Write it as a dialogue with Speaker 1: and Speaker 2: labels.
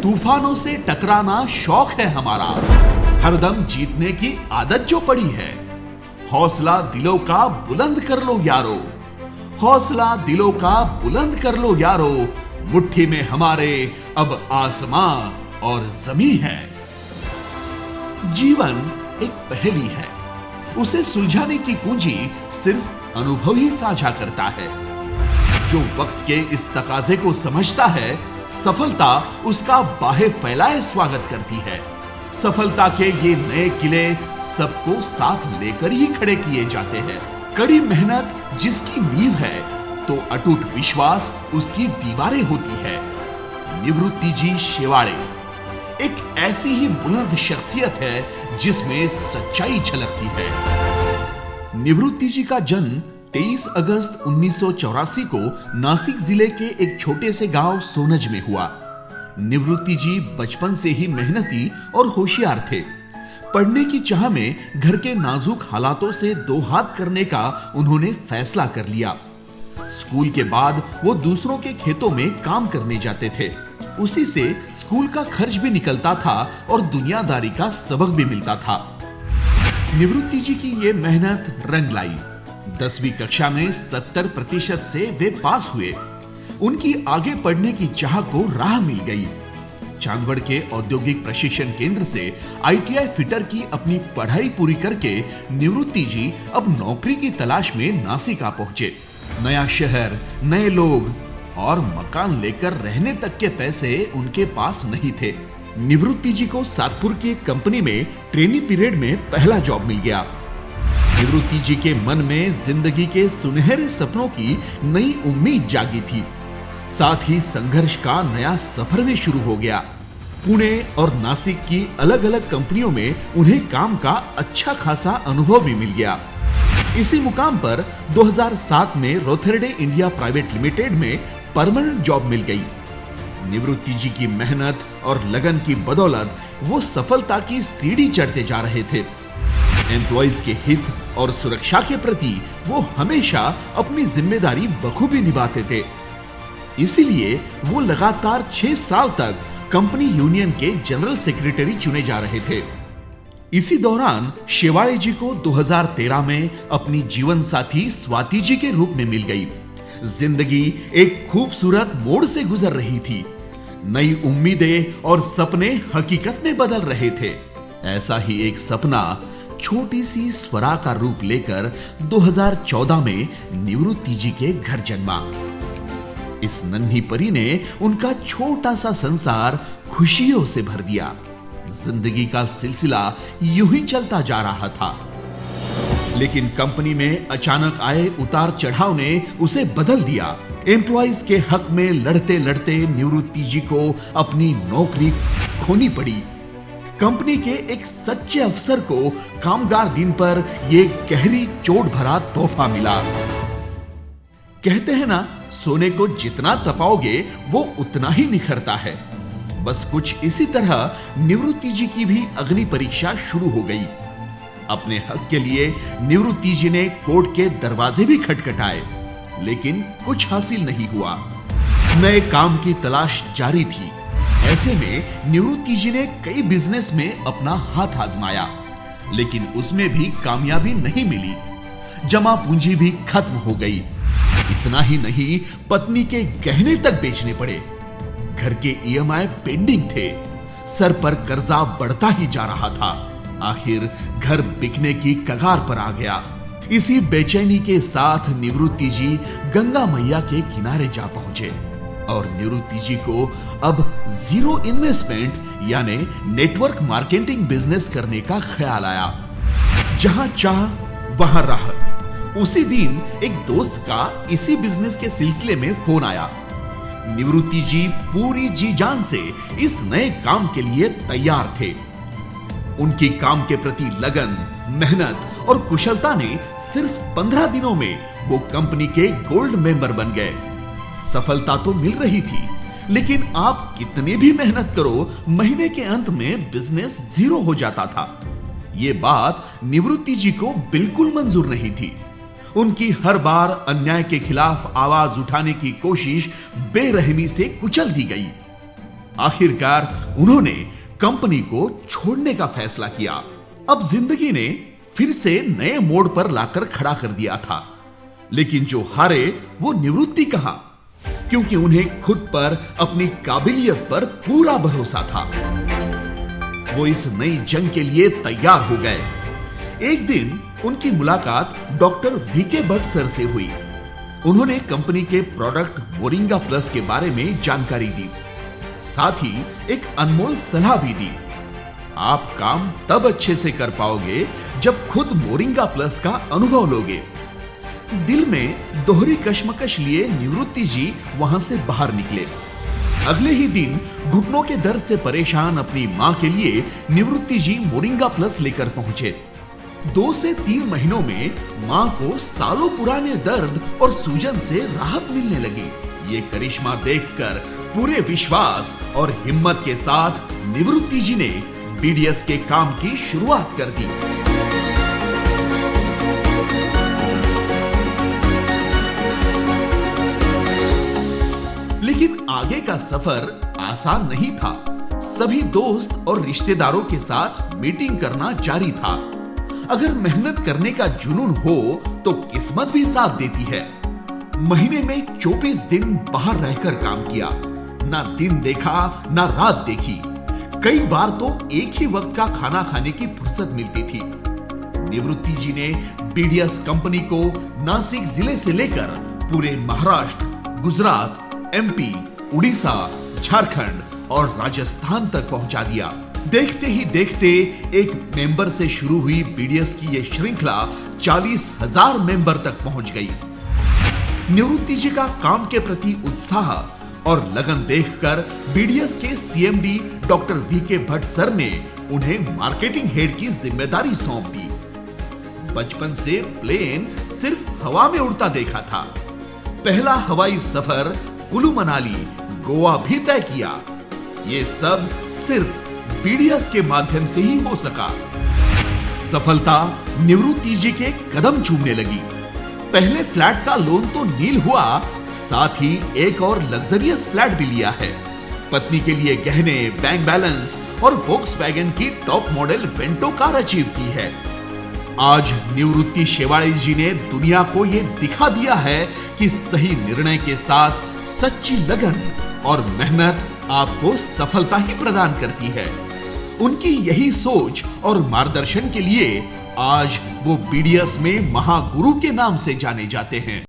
Speaker 1: तूफानों से टकराना शौक है हमारा, हरदम जीतने की आदत जो पड़ी है। हौसला दिलों का बुलंद कर लो यारो, हौसला दिलों का बुलंद कर लो यारो। मुट्ठी में हमारे अब आसमां और जमीन है। जीवन एक पहेली है, उसे सुलझाने की कुंजी सिर्फ अनुभव ही साझा करता है। जो वक्त के इस तकाजे को समझता है, सफलता उसका बाहें फैलाए स्वागत करती है। सफलता के ये नए किले सबको साथ लेकर ही खड़े किए जाते हैं। कड़ी मेहनत जिसकी नींव है, तो अटूट विश्वास उसकी दीवारें होती है। निवृत्ति जी शेवाड़े एक ऐसी ही बुलंद शख्सियत है जिसमें सच्चाई झलकती है। निवृत्ति जी का जन्म 23 अगस्त 1984 को नासिक जिले के एक छोटे से गांव सोनज में हुआ। निवृत्ति जी बचपन से ही मेहनती और होशियार थे। पढ़ने की चाह में घर के नाजुक हालातों से दो हाथ करने का उन्होंने फैसला कर लिया। स्कूल के बाद वो दूसरों के खेतों में काम करने जाते थे। उसी से स्कूल का खर्च भी निकलता था और दुनियादारी का सबक भी मिलता था। निवृत्ति जी की ये मेहनत रंग लाई। 10वीं कक्षा में 70% से वे पास हुए। उनकी आगे पढ़ने की चाह को राह मिल गई। चांदवड़ के औद्योगिक प्रशिक्षण केंद्र से ITI फिटर की अपनी पढ़ाई पूरी करके निवृत्ति जी अब नौकरी की तलाश में नासिका पहुंचे। नया शहर, नए लोग और मकान लेकर रहने तक के पैसे उनके पास नहीं थे। निवृत्ति जी को सातपुर की एक कंपनी में ट्रेनी पीरियड में पहला जॉब मिल गया। निवृत्ति जी के मन में जिंदगी के सुनहरे सपनों की नई उम्मीद जागी थी। साथ ही संघर्ष का नया सफर भी शुरू हो गया। पुणे और नासिक की अलग अलग कंपनियों में उन्हें काम का अच्छा खासा अनुभव भी मिल गया। इसी मुकाम पर 2007 में रोथरडे इंडिया प्राइवेट लिमिटेड में परमानेंट जॉब मिल गई। निवृत्ति जी की मेहनत और लगन की बदौलत वो सफलता की सीढ़ी चढ़ते जा रहे थे। एम्प्लॉइज के हित और सुरक्षा के प्रति वो हमेशा अपनी जिम्मेदारी बखूबी निभाते थे। इसीलिए वो लगातार 6 साल तक कंपनी यूनियन के जनरल सेक्रेटरी चुने जा रहे थे। इसी दौरान शेवाड़े जी को 2013 में अपनी जीवन साथी स्वाति जी के रूप में मिल गई। जिंदगी एक खूबसूरत मोड़ से गुजर रही थी। नई उम्मीदें और सपने हकीकत में बदल रहे थे। ऐसा ही एक सपना छोटी सी स्वरा का रूप लेकर 2014 में निवृत्ति जी के घर जन्मा। इस नन्ही परी ने उनका छोटा सा संसार खुशियों से भर दिया। जिंदगी का सिलसिला यूं ही चलता जा रहा था, लेकिन कंपनी में अचानक आए उतार चढ़ाव ने उसे बदल दिया। एम्प्लॉइज के हक में लड़ते लड़ते निवृत्ति जी को अपनी नौकरी खोनी पड़ी। कंपनी के एक सच्चे अफसर को कामगार दिन पर यह गहरी चोट भरा तोहफा मिला। कहते हैं ना, सोने को जितना तपाओगे वो उतना ही निखरता है। बस कुछ इसी तरह निवृत्ति जी की भी अग्नि परीक्षा शुरू हो गई। अपने हक के लिए निवृत्ति जी ने कोर्ट के दरवाजे भी खटखटाए, लेकिन कुछ हासिल नहीं हुआ। नए काम की तलाश जारी थी। ऐसे में निवृत्ति जी ने कई बिजनेस में अपना हाथ आजमाया, लेकिन उसमें भी कामयाबी नहीं मिली। जमा पूंजी भी खत्म हो गई। इतना ही नहीं, पत्नी के गहने तक बेचने पड़े। घर के EMI पेंडिंग थे। सर पर कर्जा बढ़ता ही जा रहा था। आखिर घर बिकने की कगार पर आ गया। इसी बेचैनी के साथ निवृत्ति जी गंगा मैया के किनारे जा पहुंचे और निवृत्ति जी को अब जीरो इन्वेस्टमेंट यानी नेटवर्क मार्केटिंग बिजनेस करने का ख्याल आया। जहां चाह वहां राह। उसी दिन एक दोस्त का इसी बिजनेस के सिलसिले में फोन आया। निवृत्ति जी पूरी जी जान से इस नए काम के लिए तैयार थे। उनकी काम के प्रति लगन, मेहनत और कुशलता ने सिर्फ 15 दिनों में वो कंपनी के गोल्ड मेंबर बन गए। सफलता तो मिल रही थी, लेकिन आप कितने भी मेहनत करो, महीने के अंत में बिजनेस जीरो हो जाता था। ये बात निवृत्ति जी को बिल्कुल मंजूर नहीं थी। उनकी हर बार अन्याय के खिलाफ आवाज उठाने की कोशिश बेरहमी से कुचल दी गई। आखिरकार उन्होंने कंपनी को छोड़ने का फैसला किया। अब जिंदगी ने फिर से नए मोड़ पर लाकर खड़ा कर दिया था, लेकिन जो हारे वो निवृत्ति कहां, क्योंकि उन्हें खुद पर, अपनी काबिलियत पर पूरा भरोसा था। वो इस नई जंग के लिए तैयार हो गए। एक दिन उनकी मुलाकात डॉक्टर वीके भट्ट सर से हुई। उन्होंने कंपनी के प्रोडक्ट मोरिंगा प्लस के बारे में जानकारी दी, साथ ही एक अनमोल सलाह भी दी। आप काम तब अच्छे से कर पाओगे जब खुद मोरिंगा प्लस का अनुभव लोगे। दिल में दोहरी कश्मकश लिए निवृत्ति जी वहां से बाहर निकले। अगले ही दिन घुटनों के दर्द से परेशान अपनी मां के लिए निवृत्ति जी मोरिंगा प्लस लेकर पहुंचे। 2 से 3 महीनों में मां को सालों पुराने दर्द और सूजन से राहत मिलने लगी। ये करिश्मा देखकर पूरे विश्वास और हिम्मत के साथ निवृत्ति जी ने बीडीएस के काम की शुरुआत कर दी। लेकिन आगे का सफर आसान नहीं था। सभी दोस्त और रिश्तेदारों के साथ मीटिंग करना जारी था। अगर मेहनत करने का जुनून हो तो किस्मत भी साथ देती है। महीने में 24 दिन बाहर रहकर काम किया, ना दिन देखा ना रात देखी। कई बार तो एक ही वक्त का खाना खाने की फुर्सत मिलती थी। निवृत्ति जी ने बीडीएस कंपनी को नासिक जिले से लेकर पूरे महाराष्ट्र, गुजरात, एमपी, उड़ीसा, झारखंड और राजस्थान तक पहुंचा दिया। देखते ही देखते एक मेंबर से शुरू हुई बीडीएस की यह श्रृंखला 40,000 मेंबर तक पहुंच गई। निवृत्ति जी का काम के प्रति उत्साह और लगन देखकर बीडीएस के CMD doctor VK Bhatt sir ने उन्हें मार्केटिंग हेड की जिम्मेदारी सौंप दी। बचपन से प्लेन सिर्फ हवा में उड़ता देखा था। पहला हवाई सफर कुल्लू मनाली, गोवा भी तय किया। ये सब सिर्फ बीडीएस के माध्यम से ही हो सका। सफलता निवृत्ति जी के कदम चूमने लगी। पहले फ्लैट का लोन तो नील हुआ, साथ ही एक और लग्जरियस फ्लैट भी लिया है। पत्नी के लिए गहने, बैंक बैलेंस और वोक्सवैगन की top model Vento car achieve की है। आज निवृत्ति शेवाड़ी जी ने दुनिया को यह दिखा दिया है कि सही निर्णय के साथ सच्ची लगन और मेहनत आपको सफलता ही प्रदान करती है। उनकी यही सोच और मार्गदर्शन के लिए आज वो बीडीएस में महागुरु के नाम से जाने जाते हैं।